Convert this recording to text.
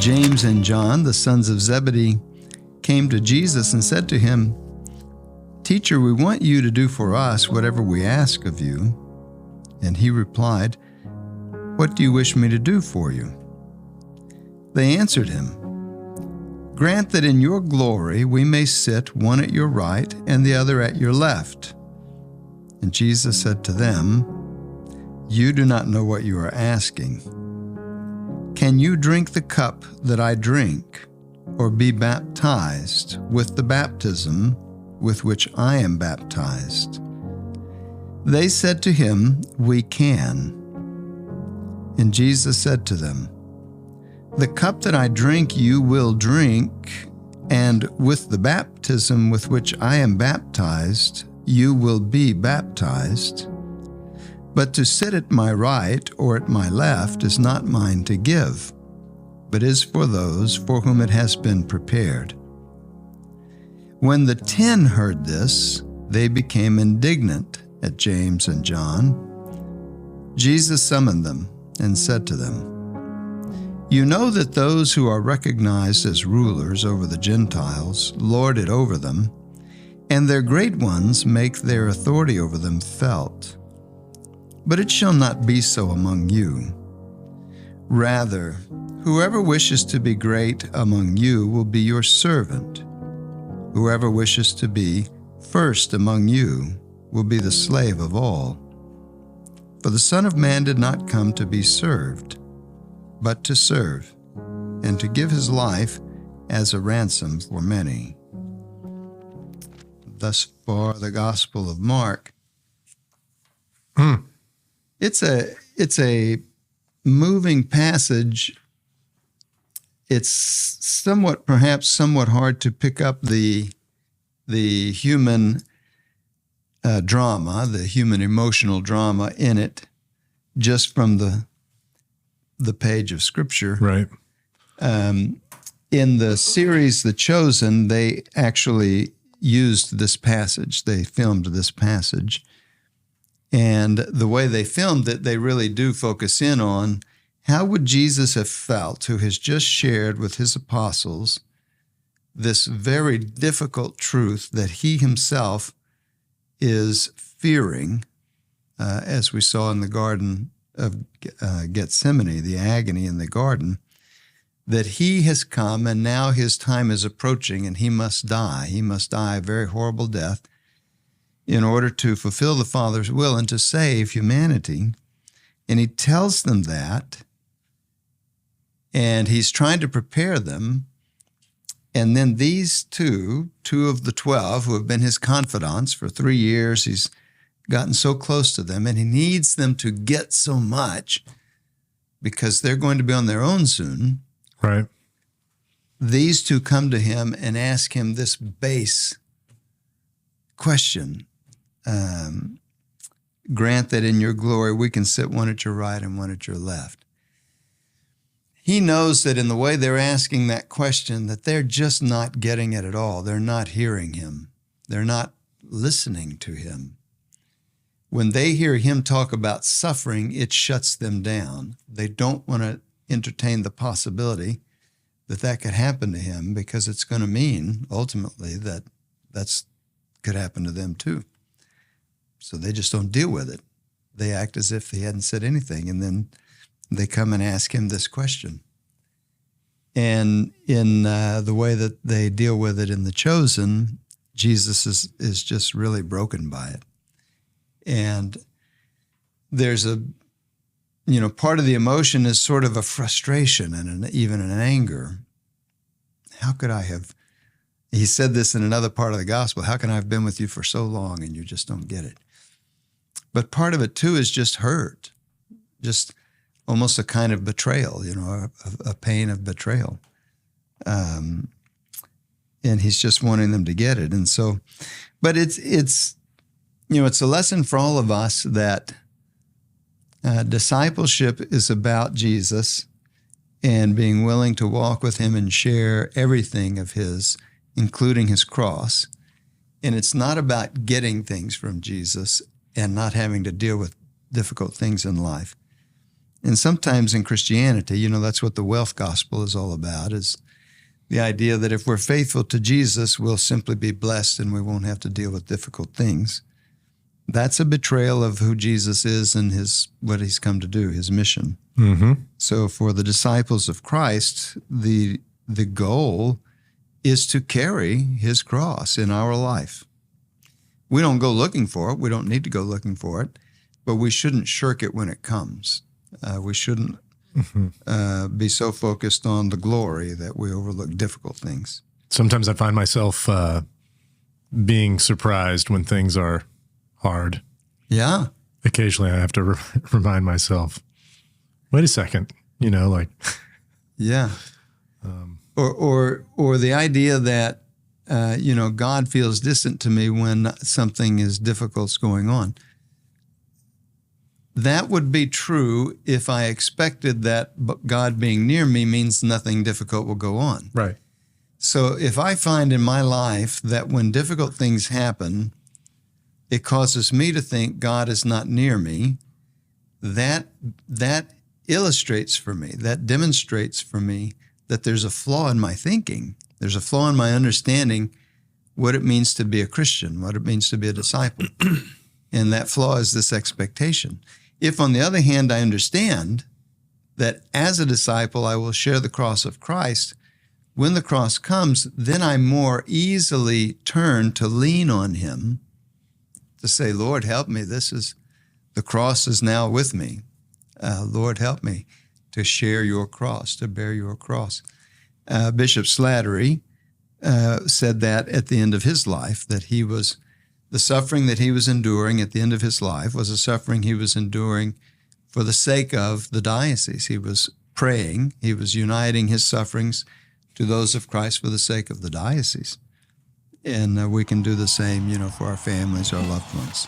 James and John, the sons of Zebedee, came to Jesus and said to him, "Teacher, we want you to do for us whatever we ask of you." And he replied, "What do you wish me to do for you?" They answered him, "Grant that in your glory we may sit one at your right and the other at your left." And Jesus said to them, "You do not know what you are asking. Can you drink the cup that I drink, or be baptized with the baptism with which I am baptized?" They said to him, "We can." And Jesus said to them, "The cup that I drink you will drink, and with the baptism with which I am baptized you will be baptized. But to sit at my right or at my left is not mine to give, but is for those for whom it has been prepared." When the 10 heard this, they became indignant at James and John. Jesus summoned them and said to them, "You know that those who are recognized as rulers over the Gentiles lord it over them, and their great ones make their authority over them felt. But it shall not be so among you. Rather, whoever wishes to be great among you will be your servant. Whoever wishes to be first among you will be the slave of all. For the Son of Man did not come to be served, but to serve, and to give his life as a ransom for many." Thus far, the Gospel of Mark. It's a moving passage. It's perhaps somewhat hard to pick up the human drama, the human emotional drama in it, just from the page of Scripture. Right. In the series The Chosen, they actually used this passage. They filmed this passage. And the way they filmed it, they really do focus in on how would Jesus have felt, who has just shared with his apostles this very difficult truth that he himself is fearing, as we saw in the Garden of Gethsemane, the agony in the garden, that he has come and now his time is approaching and he must die. He must die a very horrible death in order to fulfill the Father's will and to save humanity. And he tells them that, and he's trying to prepare them. And then these two of the 12 who have been his confidants for 3 years, he's gotten so close to them, and he needs them to get so much because they're going to be on their own soon. Right. These two come to him and ask him this base question. Grant that in your glory we can sit one at your right and one at your left. He knows that in the way they're asking that question, that they're just not getting it at all. They're not hearing him. They're not listening to him. When they hear him talk about suffering, it shuts them down. They don't want to entertain the possibility that that could happen to him, because it's going to mean ultimately that could happen to them too. So they just don't deal with it. They act as if he hadn't said anything, and then they come and ask him this question. And in the way that they deal with it in The Chosen, Jesus is just really broken by it. And there's part of the emotion is sort of a frustration and even an anger. How could I have, he said this in another part of the gospel, how can I have been with you for so long and you just don't get it? But part of it too is just hurt, just almost a kind of betrayal, a pain of betrayal. And he's just wanting them to get it. And so, but it's a lesson for all of us that discipleship is about Jesus and being willing to walk with him and share everything of his, including his cross. And it's not about getting things from Jesus and not having to deal with difficult things in life. And sometimes in Christianity, that's what the wealth gospel is all about, is the idea that if we're faithful to Jesus, we'll simply be blessed and we won't have to deal with difficult things. That's a betrayal of who Jesus is and what he's come to do, his mission. Mm-hmm. So for the disciples of Christ, the goal is to carry his cross in our life. We don't go looking for it. We don't need to go looking for it, but we shouldn't shirk it when it comes. We shouldn't be so focused on the glory that we overlook difficult things. Sometimes I find myself being surprised when things are hard. Yeah. Occasionally I have to remind myself, wait a second, Yeah. Or the idea that, God feels distant to me when something is difficult's going on. That would be true if I expected that God being near me means nothing difficult will go on. Right. So if I find in my life that when difficult things happen, it causes me to think God is not near me, that illustrates for me, that demonstrates for me that there's a flaw in my thinking. There's a flaw in my understanding what it means to be a Christian, what it means to be a disciple. And that flaw is this expectation. If, on the other hand, I understand that as a disciple, I will share the cross of Christ, when the cross comes, then I more easily turn to lean on him, to say, Lord, help me. The cross is now with me. Lord, help me to share your cross, to bear your cross. Bishop Slattery said that at the end of his life, that the suffering that he was enduring at the end of his life was a suffering he was enduring for the sake of the diocese. He was praying, he was uniting his sufferings to those of Christ for the sake of the diocese. And we can do the same, for our families, our loved ones.